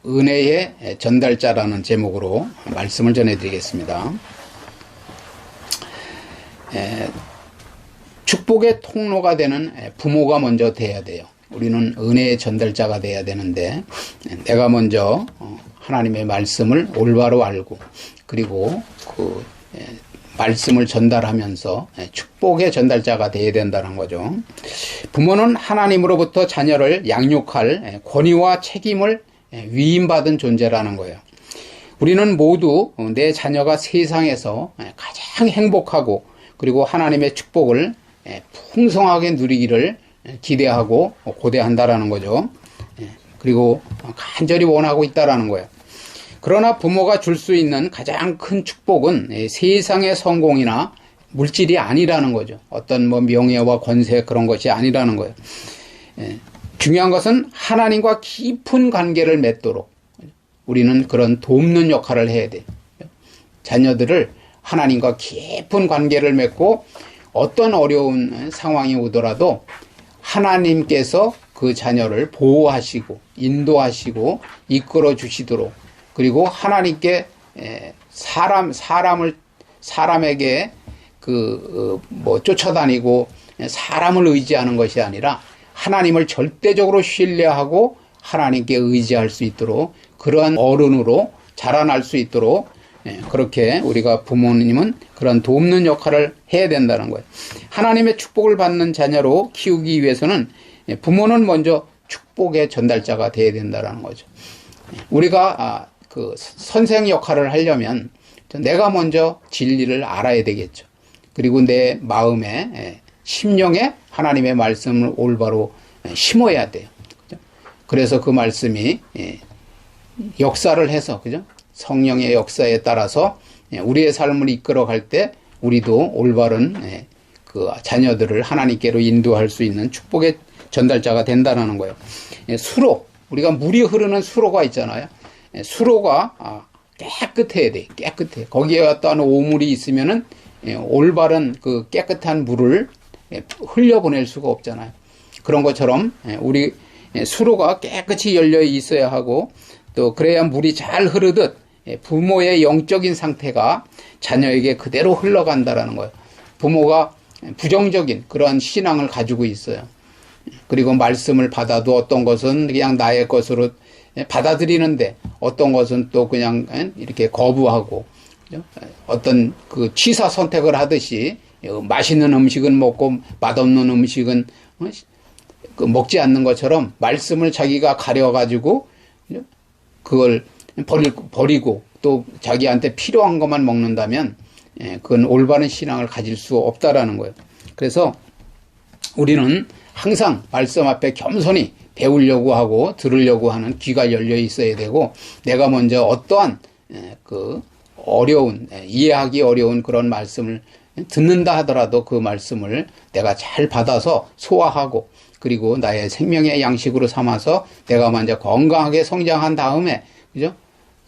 은혜의 전달자라는 제목으로 말씀을 전해드리겠습니다. 축복의 통로가 되는 부모가 먼저 돼야 돼요. 우리는 은혜의 전달자가 돼야 되는데, 내가 먼저 하나님의 말씀을 올바로 알고, 그리고 그 말씀을 전달하면서 축복의 전달자가 돼야 된다는 거죠. 부모는 하나님으로부터 자녀를 양육할 권위와 책임을 위임받은 존재라는 거예요. 우리는 모두 내 자녀가 세상에서 가장 행복하고, 그리고 하나님의 축복을 풍성하게 누리기를 기대하고 고대한다라는 거죠. 그리고 간절히 원하고 있다라는 거예요. 그러나 부모가 줄 수 있는 가장 큰 축복은 세상의 성공이나 물질이 아니라는 거죠. 어떤 명예와 권세 그런 것이 아니라는 거예요. 중요한 것은 하나님과 깊은 관계를 맺도록 우리는 그런 돕는 역할을 해야 돼요. 자녀들을 하나님과 깊은 관계를 맺고 어떤 어려운 상황이 오더라도 하나님께서 그 자녀를 보호하시고 인도하시고 이끌어 주시도록, 그리고 하나님께 사람에게 쫓아다니고 사람을 의지하는 것이 아니라 하나님을 절대적으로 신뢰하고 하나님께 의지할 수 있도록, 그러한 어른으로 자라날 수 있도록 그렇게 우리가 부모님은 그런 돕는 역할을 해야 된다는 거예요. 하나님의 축복을 받는 자녀로 키우기 위해서는 부모는 먼저 축복의 전달자가 되어야 된다는 거죠. 우리가 그 선생 역할을 하려면 내가 먼저 진리를 알아야 되겠죠. 그리고 내 마음에 심령에 하나님의 말씀을 올바로 심어야 돼요. 그래서 그 말씀이 역사를 해서, 그죠? 성령의 역사에 따라서 우리의 삶을 이끌어갈 때 우리도 올바른 그 자녀들을 하나님께로 인도할 수 있는 축복의 전달자가 된다는 거예요. 수로, 우리가 물이 흐르는 수로가 있잖아요. 수로가 깨끗해야 돼. 깨끗해. 거기에 어떤 오물이 있으면은 올바른 그 깨끗한 물을 흘려보낼 수가 없잖아요. 그런 것처럼 우리 수로가 깨끗이 열려 있어야 하고, 또 그래야 물이 잘 흐르듯 부모의 영적인 상태가 자녀에게 그대로 흘러간다라는 거예요. 부모가 부정적인 그런 신앙을 가지고 있어요. 그리고 말씀을 받아도 어떤 것은 그냥 나의 것으로 받아들이는데 어떤 것은 또 그냥 이렇게 거부하고, 어떤 그 취사 선택을 하듯이 맛있는 음식은 먹고 맛없는 음식은 먹지 않는 것처럼 말씀을 자기가 가려가지고 그걸 버리고 또 자기한테 필요한 것만 먹는다면 그건 올바른 신앙을 가질 수 없다라는 거예요. 그래서 우리는 항상 말씀 앞에 겸손히 배우려고 하고 들으려고 하는 귀가 열려 있어야 되고, 내가 먼저 어떠한 그 어려운, 이해하기 어려운 그런 말씀을 듣는다 하더라도 그 말씀을 내가 잘 받아서 소화하고, 그리고 나의 생명의 양식으로 삼아서 내가 먼저 건강하게 성장한 다음에, 그죠?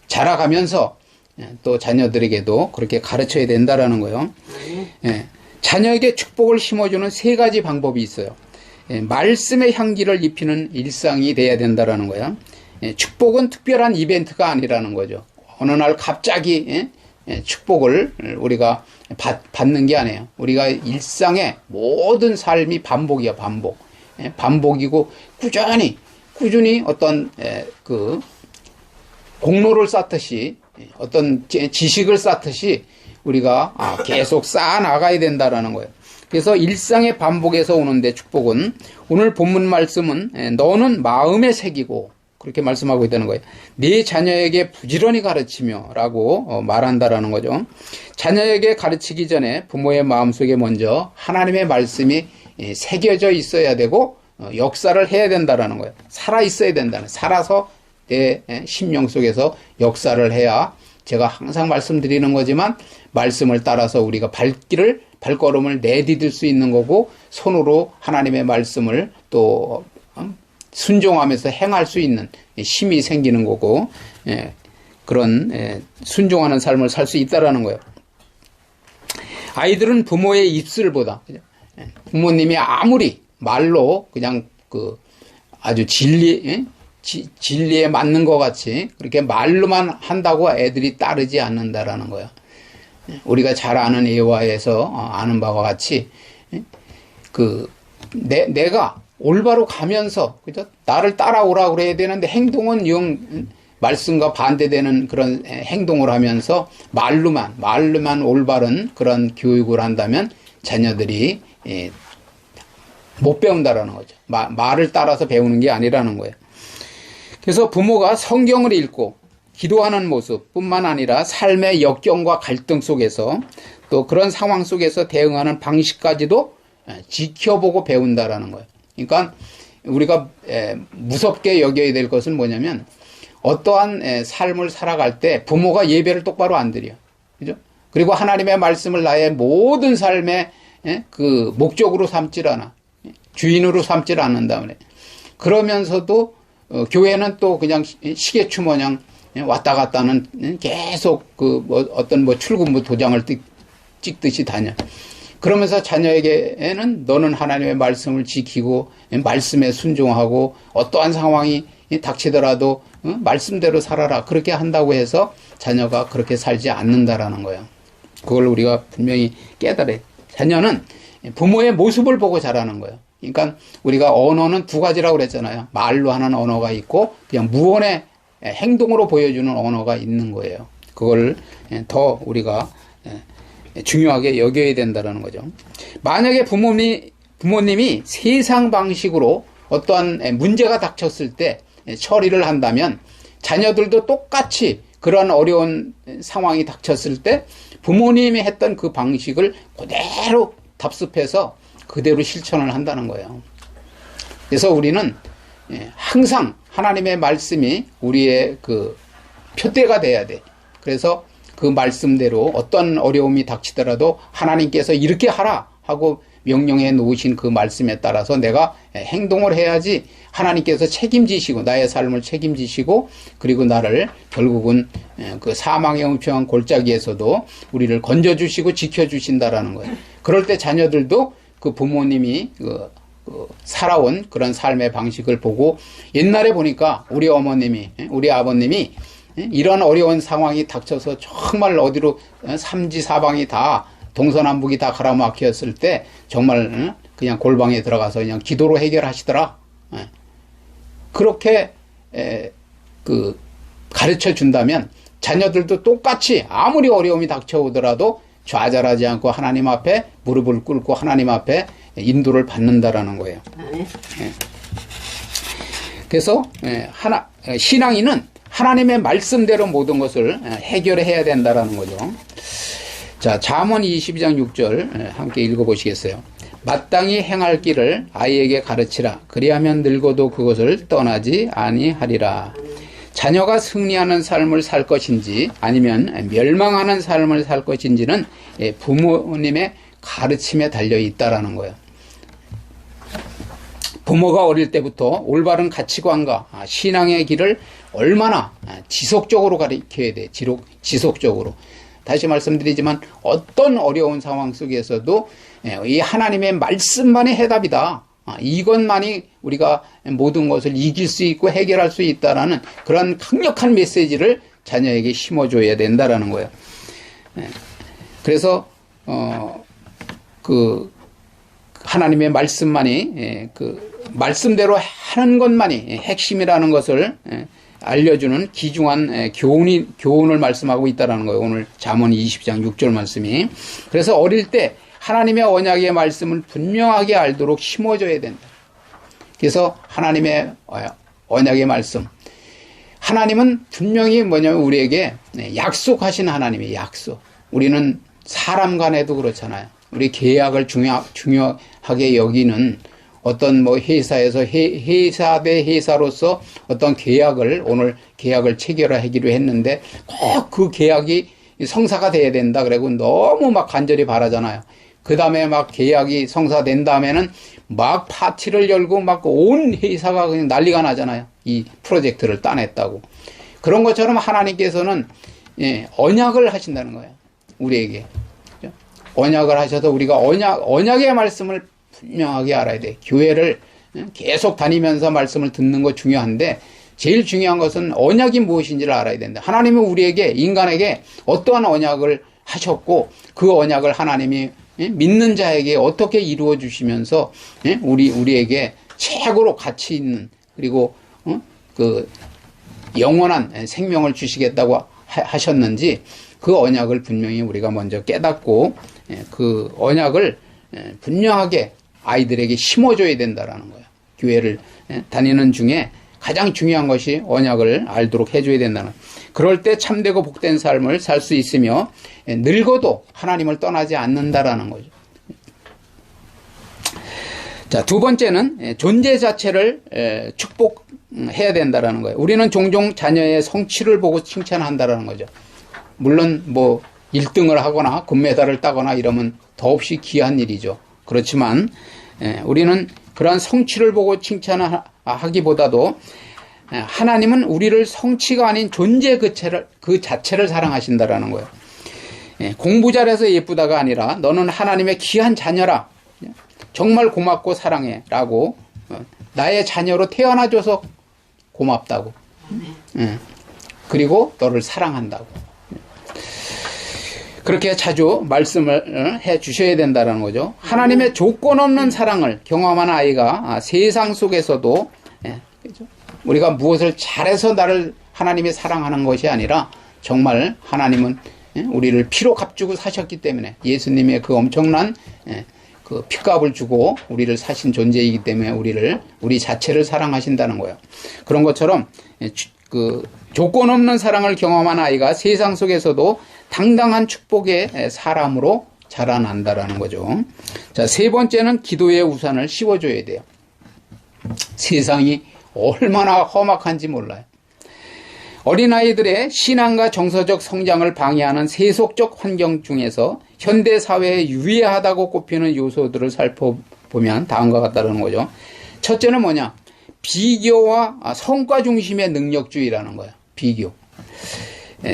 자라가면서 또 자녀들에게도 그렇게 가르쳐야 된다라는 거예요. 자녀에게 축복을 심어주는 3가지 방법이 있어요. 말씀의 향기를 입히는 일상이 돼야 된다라는 거예요. 축복은 특별한 이벤트가 아니라는 거죠. 어느 날 갑자기 축복을 우리가 받는 게 아니에요. 우리가 일상의 모든 삶이 반복이야, 반복. 반복이고 꾸준히 어떤 그 공로를 쌓듯이, 어떤 지식을 쌓듯이 우리가 계속 쌓아 나가야 된다라는 거예요. 그래서 일상의 반복에서 오는데 축복은, 오늘 본문 말씀은 너는 마음에 새기고, 그렇게 말씀하고 있다는 거예요. 네 자녀에게 부지런히 가르치며 라고 말한다라는 거죠. 자녀에게 가르치기 전에 부모의 마음속에 먼저 하나님의 말씀이 새겨져 있어야 되고 역사를 해야 된다라는 거예요. 살아 있어야 된다는, 살아서 내 심령 속에서 역사를 해야, 제가 항상 말씀드리는 거지만 말씀을 따라서 우리가 발걸음을 내디딜 수 있는 거고, 손으로 하나님의 말씀을 또 순종하면서 행할 수 있는 힘이 생기는 거고, 그런 순종하는 삶을 살 수 있다라는 거예요. 아이들은 부모의 입술보다, 부모님이 아무리 말로 그냥 그 아주 진리에 맞는 것 같이 그렇게 말로만 한다고 애들이 따르지 않는다라는 거예요. 우리가 잘 아는 예화에서 아는 바와 같이 내가 올바로 가면서 그죠? 나를 따라오라 그래야 되는데 행동은 영 말씀과 반대되는 그런 행동을 하면서 말로만 올바른 그런 교육을 한다면 자녀들이 못 배운다라는 거죠. 말을 따라서 배우는 게 아니라는 거예요. 그래서 부모가 성경을 읽고 기도하는 모습뿐만 아니라 삶의 역경과 갈등 속에서 또 그런 상황 속에서 대응하는 방식까지도 지켜보고 배운다라는 거예요. 그러니까 우리가 무섭게 여겨야 될 것은 뭐냐면 어떠한 삶을 살아갈 때 부모가 예배를 똑바로 안 드려. 그죠? 그리고 하나님의 말씀을 나의 모든 삶의 그 목적으로 삼질 않아. 주인으로 삼질 않는다. 그러면서도 교회는 또 그냥 시계추 모양 왔다 갔다는 계속 어떤 출근부 도장을 찍듯이 다녀. 그러면서 자녀에게는 너는 하나님의 말씀을 지키고 말씀에 순종하고 어떠한 상황이 닥치더라도 말씀대로 살아라. 그렇게 한다고 해서 자녀가 그렇게 살지 않는다라는 거예요. 그걸 우리가 분명히 깨달아야 돼. 자녀는 부모의 모습을 보고 자라는 거예요. 그러니까 우리가 언어는 두 가지라고 그랬잖아요. 말로 하는 언어가 있고 그냥 무언의 행동으로 보여주는 언어가 있는 거예요. 그걸 더 우리가 중요하게 여겨야 된다는 거죠. 만약에 부모님이 세상 방식으로 어떠한 문제가 닥쳤을 때 처리를 한다면 자녀들도 똑같이 그런 어려운 상황이 닥쳤을 때 부모님이 했던 그 방식을 그대로 답습해서 그대로 실천을 한다는 거예요. 그래서 우리는 항상 하나님의 말씀이 우리의 그 표대가 돼야 돼. 그래서 그 말씀대로 어떤 어려움이 닥치더라도 하나님께서 이렇게 하라 하고 명령해 놓으신 그 말씀에 따라서 내가 행동을 해야지 하나님께서 책임지시고 나의 삶을 책임지시고 그리고 나를 결국은 그 사망의 엄청난 골짜기에서도 우리를 건져주시고 지켜주신다라는 거예요. 그럴 때 자녀들도 그 부모님이 살아온 그런 삶의 방식을 보고 옛날에 보니까 우리 어머님이 우리 아버님이 이런 어려운 상황이 닥쳐서 정말 어디로 삼지사방이 다 동서남북이 다 가라막혔을 때 정말 그냥 골방에 들어가서 그냥 기도로 해결하시더라. 그렇게 가르쳐 준다면 자녀들도 똑같이 아무리 어려움이 닥쳐오더라도 좌절하지 않고 하나님 앞에 무릎을 꿇고 하나님 앞에 인도를 받는다라는 거예요. 그래서 신앙인은 하나님의 말씀대로 모든 것을 해결해야 된다라는 거죠. 자, 잠언 22장 6절 함께 읽어보시겠어요? 마땅히 행할 길을 아이에게 가르치라. 그리하면 늙어도 그것을 떠나지 아니하리라. 자녀가 승리하는 삶을 살 것인지 아니면 멸망하는 삶을 살 것인지는 부모님의 가르침에 달려 있다라는 거예요. 부모가 어릴 때부터 올바른 가치관과 신앙의 길을 얼마나 지속적으로 가르쳐야 돼. 지속적으로. 다시 말씀드리지만 어떤 어려운 상황 속에서도 이 하나님의 말씀만이 해답이다. 이것만이 우리가 모든 것을 이길 수 있고 해결할 수 있다라는 그런 강력한 메시지를 자녀에게 심어줘야 된다라는 거예요. 그래서 그 하나님의 말씀만이 그 말씀대로 하는 것만이 핵심이라는 것을 알려주는 귀중한 교훈을 말씀하고 있다는 거예요. 오늘 잠언 20장 6절 말씀이. 그래서 어릴 때 하나님의 언약의 말씀을 분명하게 알도록 심어줘야 된다. 그래서 하나님의 언약의 말씀. 하나님은 분명히 뭐냐면 우리에게 약속하신 하나님의 약속. 우리는 사람 간에도 그렇잖아요. 우리 계약을 중요하게 여기는 어떤 회사에서 회사 대 회사로서 어떤 오늘 계약을 체결하기로 했는데 꼭 그 계약이 성사가 돼야 된다. 그리고 너무 막 간절히 바라잖아요. 그 다음에 막 계약이 성사된 다음에는 막 파티를 열고 막 온 회사가 그냥 난리가 나잖아요. 이 프로젝트를 따냈다고. 그런 것처럼 하나님께서는 언약을 하신다는 거예요. 우리에게. 언약을 하셔서 우리가 언약의 말씀을 분명하게 알아야 돼. 교회를 계속 다니면서 말씀을 듣는 거 중요한데 제일 중요한 것은 언약이 무엇인지를 알아야 된다. 하나님은 우리에게, 인간에게 어떠한 언약을 하셨고, 그 언약을 하나님이 믿는 자에게 어떻게 이루어 주시면서 우리에게 최고로 가치 있는, 그리고 그 영원한 생명을 주시겠다고 하셨는지, 그 언약을 분명히 우리가 먼저 깨닫고 그 언약을 분명하게 아이들에게 심어줘야 된다라는 거예요. 교회를 다니는 중에 가장 중요한 것이 언약을 알도록 해줘야 된다는 거예요. 그럴 때 참되고 복된 삶을 살 수 있으며 늙어도 하나님을 떠나지 않는다라는 거죠. 자, 두 번째는 존재 자체를 축복해야 된다라는 거예요. 우리는 종종 자녀의 성취를 보고 칭찬한다라는 거죠. 물론 뭐 1등을 하거나 금메달을 따거나 이러면 더없이 귀한 일이죠. 그렇지만 우리는 그러한 성취를 보고 칭찬하기보다도 하나님은 우리를 성취가 아닌 존재 그 자체를 사랑하신다라는 거예요. 공부 잘해서 예쁘다가 아니라 너는 하나님의 귀한 자녀라. 정말 고맙고 사랑해 라고, 나의 자녀로 태어나줘서 고맙다고, 그리고 너를 사랑한다고, 그렇게 자주 말씀을 해 주셔야 된다는 거죠. 하나님의 조건 없는 사랑을 경험한 아이가 세상 속에서도, 우리가 무엇을 잘해서 나를 하나님이 사랑하는 것이 아니라 정말 하나님은 우리를 피로 값주고 사셨기 때문에, 예수님의 그 엄청난 그 피값을 주고 우리를 사신 존재이기 때문에 우리 자체를 사랑하신다는 거예요. 그런 것처럼 그 조건 없는 사랑을 경험한 아이가 세상 속에서도 당당한 축복의 사람으로 자라난다라는 거죠. 자, 세 번째는 기도의 우산을 씌워줘야 돼요. 세상이 얼마나 험악한지 몰라요. 어린아이들의 신앙과 정서적 성장을 방해하는 세속적 환경 중에서 현대사회에 유의하다고 꼽히는 요소들을 살펴보면 다음과 같다는 거죠. 첫째는 뭐냐? 비교와 성과 중심의 능력주의라는 거예요. 비교.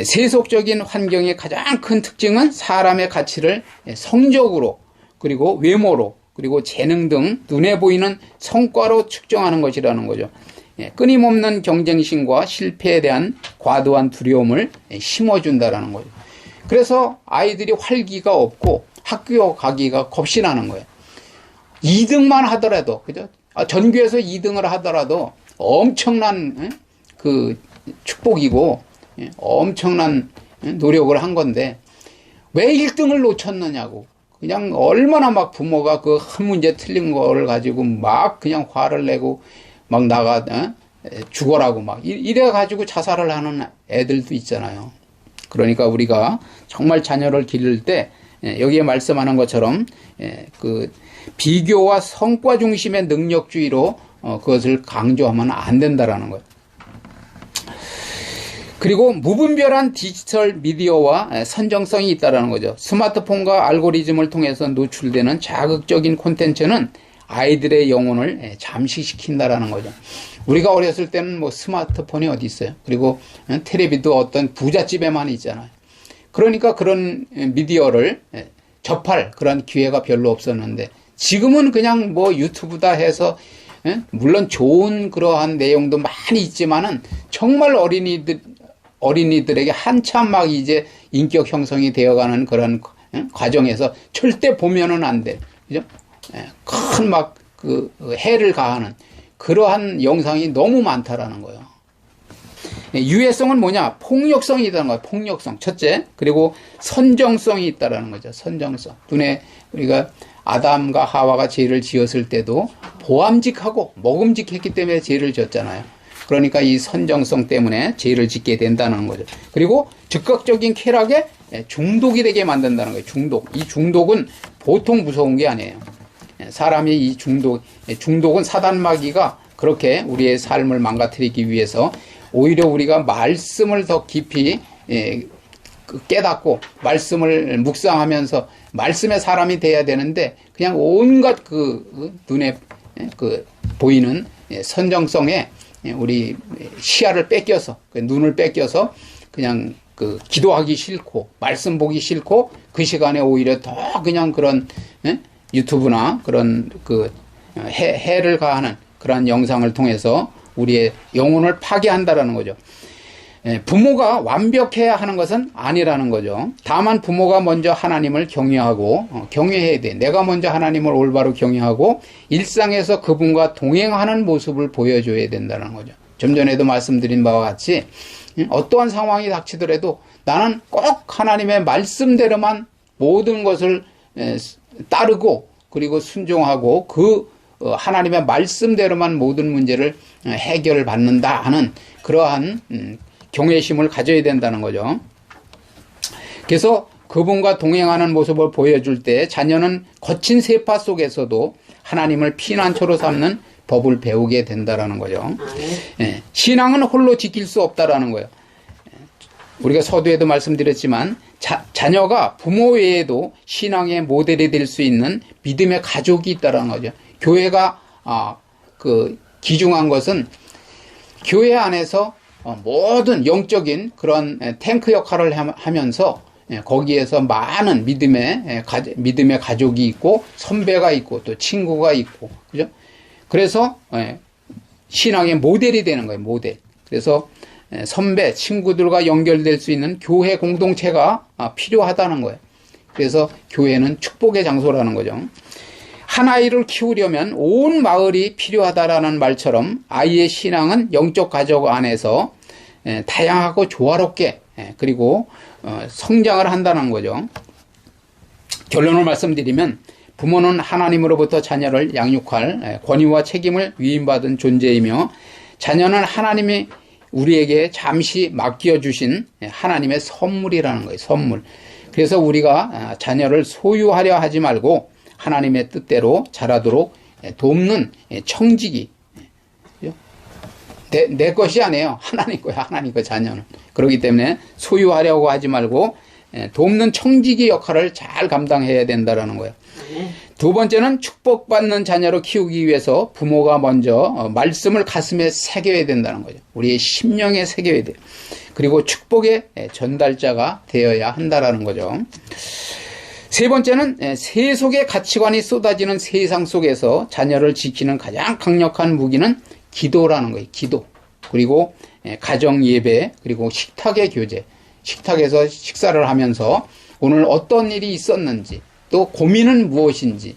세속적인 환경의 가장 큰 특징은 사람의 가치를 성적으로, 그리고 외모로, 그리고 재능 등 눈에 보이는 성과로 측정하는 것이라는 거죠. 끊임없는 경쟁심과 실패에 대한 과도한 두려움을 심어준다라는 거죠. 그래서 아이들이 활기가 없고 학교 가기가 겁이 나는 거예요. 2등만 하더라도, 그죠? 전교에서 2등을 하더라도 엄청난 그 축복이고 엄청난 노력을 한 건데 왜 1등을 놓쳤느냐고. 그냥 얼마나 막 부모가 그 한 문제 틀린 거를 가지고 막 그냥 화를 내고 막 죽어라고 막 이래가지고 자살을 하는 애들도 있잖아요. 그러니까 우리가 정말 자녀를 기를 때 여기에 말씀하는 것처럼 그 비교와 성과 중심의 능력주의로 그것을 강조하면 안 된다라는 거예요. 그리고 무분별한 디지털 미디어와 선정성이 있다는 거죠. 스마트폰과 알고리즘을 통해서 노출되는 자극적인 콘텐츠는 아이들의 영혼을 잠식시킨다라는 거죠. 우리가 어렸을 때는 뭐 스마트폰이 어디 있어요. 그리고 텔레비도 어떤 부잣집에만 있잖아요. 그러니까 그런 미디어를 접할 그런 기회가 별로 없었는데 지금은 그냥 뭐 유튜브다 해서 물론 좋은 그러한 내용도 많이 있지만은 정말 어린이들에게 한참 막 이제 인격 형성이 되어가는 그런 과정에서 절대 보면은 안 돼. 그죠? 큰 막 그 해를 가하는 그러한 영상이 너무 많다라는 거예요. 유해성은 뭐냐? 폭력성이 있다는 거예요. 폭력성. 첫째. 그리고 선정성이 있다라는 거죠. 선정성. 눈에 우리가 아담과 하와가 죄를 지었을 때도 보암직하고 먹음직했기 때문에 죄를 지었잖아요. 그러니까 이 선정성 때문에 죄를 짓게 된다는 거죠. 그리고 즉각적인 쾌락에 중독이 되게 만든다는 거예요. 중독. 이 중독은 보통 무서운 게 아니에요. 사람이 이 중독은 사단마귀가 그렇게 우리의 삶을 망가뜨리기 위해서 오히려 우리가 말씀을 더 깊이 깨닫고 말씀을 묵상하면서 말씀의 사람이 돼야 되는데 그냥 온갖 그 눈에 그 보이는 선정성에 우리 시야를 뺏겨서 눈을 뺏겨서 그냥 그 기도하기 싫고 말씀 보기 싫고 그 시간에 오히려 더 그냥 그런 유튜브나 그런 그 해를 가하는 그런 영상을 통해서 우리의 영혼을 파괴한다라는 거죠. 부모가 완벽해야 하는 것은 아니라는 거죠. 다만 부모가 먼저 하나님을 경외하고 경외해야 돼. 내가 먼저 하나님을 올바로 경외하고 일상에서 그분과 동행하는 모습을 보여줘야 된다는 거죠. 좀 전에도 말씀드린 바와 같이 어떠한 상황이 닥치더라도 나는 꼭 하나님의 말씀대로만 모든 것을 따르고 그리고 순종하고 그 하나님의 말씀대로만 모든 문제를 해결받는다 하는 그러한 경외심을 가져야 된다는 거죠. 그래서 그분과 동행하는 모습을 보여줄 때 자녀는 거친 세파 속에서도 하나님을 피난처로 삼는 법을 배우게 된다는 거죠. 신앙은 홀로 지킬 수 없다라는 거예요. 우리가 서두에도 말씀드렸지만 자녀가 부모 외에도 신앙의 모델이 될 수 있는 믿음의 가족이 있다는 거죠. 교회가 기중한 것은 교회 안에서 모든 영적인 그런 탱크 역할을 하면서 거기에서 많은 믿음의 가족이 있고 선배가 있고 또 친구가 있고 그죠? 그래서 신앙의 모델이 되는 거예요. 모델. 그래서 선배, 친구들과 연결될 수 있는 교회 공동체가 필요하다는 거예요. 그래서 교회는 축복의 장소라는 거죠. 한 아이를 키우려면 온 마을이 필요하다라는 말처럼 아이의 신앙은 영적 가족 안에서 다양하고 조화롭게 그리고 성장을 한다는 거죠. 결론을 말씀드리면 부모는 하나님으로부터 자녀를 양육할 권위와 책임을 위임받은 존재이며 자녀는 하나님이 우리에게 잠시 맡겨주신 하나님의 선물이라는 거예요. 선물. 그래서 우리가 자녀를 소유하려 하지 말고 하나님의 뜻대로 자라도록 돕는 청지기. 내 것이 아니에요. 하나님 거야. 하나님 거 자녀는. 그렇기 때문에 소유하려고 하지 말고 돕는 청지기 역할을 잘 감당해야 된다는 거예요. 두 번째는 축복받는 자녀로 키우기 위해서 부모가 먼저 말씀을 가슴에 새겨야 된다는 거죠. 우리의 심령에 새겨야 돼요. 그리고 축복의 전달자가 되어야 한다는 거죠. 세 번째는 세속의 가치관이 쏟아지는 세상 속에서 자녀를 지키는 가장 강력한 무기는 기도라는 거예요. 기도. 그리고 가정 예배, 그리고 식탁의 교제. 식탁에서 식사를 하면서 오늘 어떤 일이 있었는지, 또 고민은 무엇인지,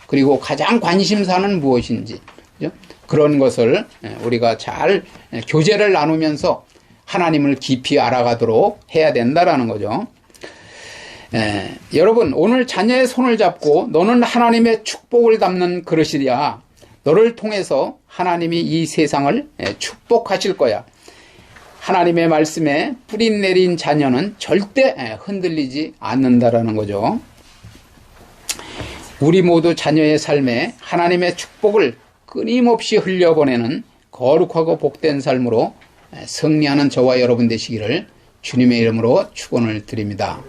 그리고 가장 관심사는 무엇인지, 그런 것을 우리가 잘 교제를 나누면서 하나님을 깊이 알아가도록 해야 된다라는 거죠. 여러분, 오늘 자녀의 손을 잡고 너는 하나님의 축복을 담는 그릇이랴. 너를 통해서 하나님이 이 세상을 축복하실 거야. 하나님의 말씀에 뿌리 내린 자녀는 절대 흔들리지 않는다라는 거죠. 우리 모두 자녀의 삶에 하나님의 축복을 끊임없이 흘려보내는 거룩하고 복된 삶으로 승리하는 저와 여러분 되시기를 주님의 이름으로 축원을 드립니다.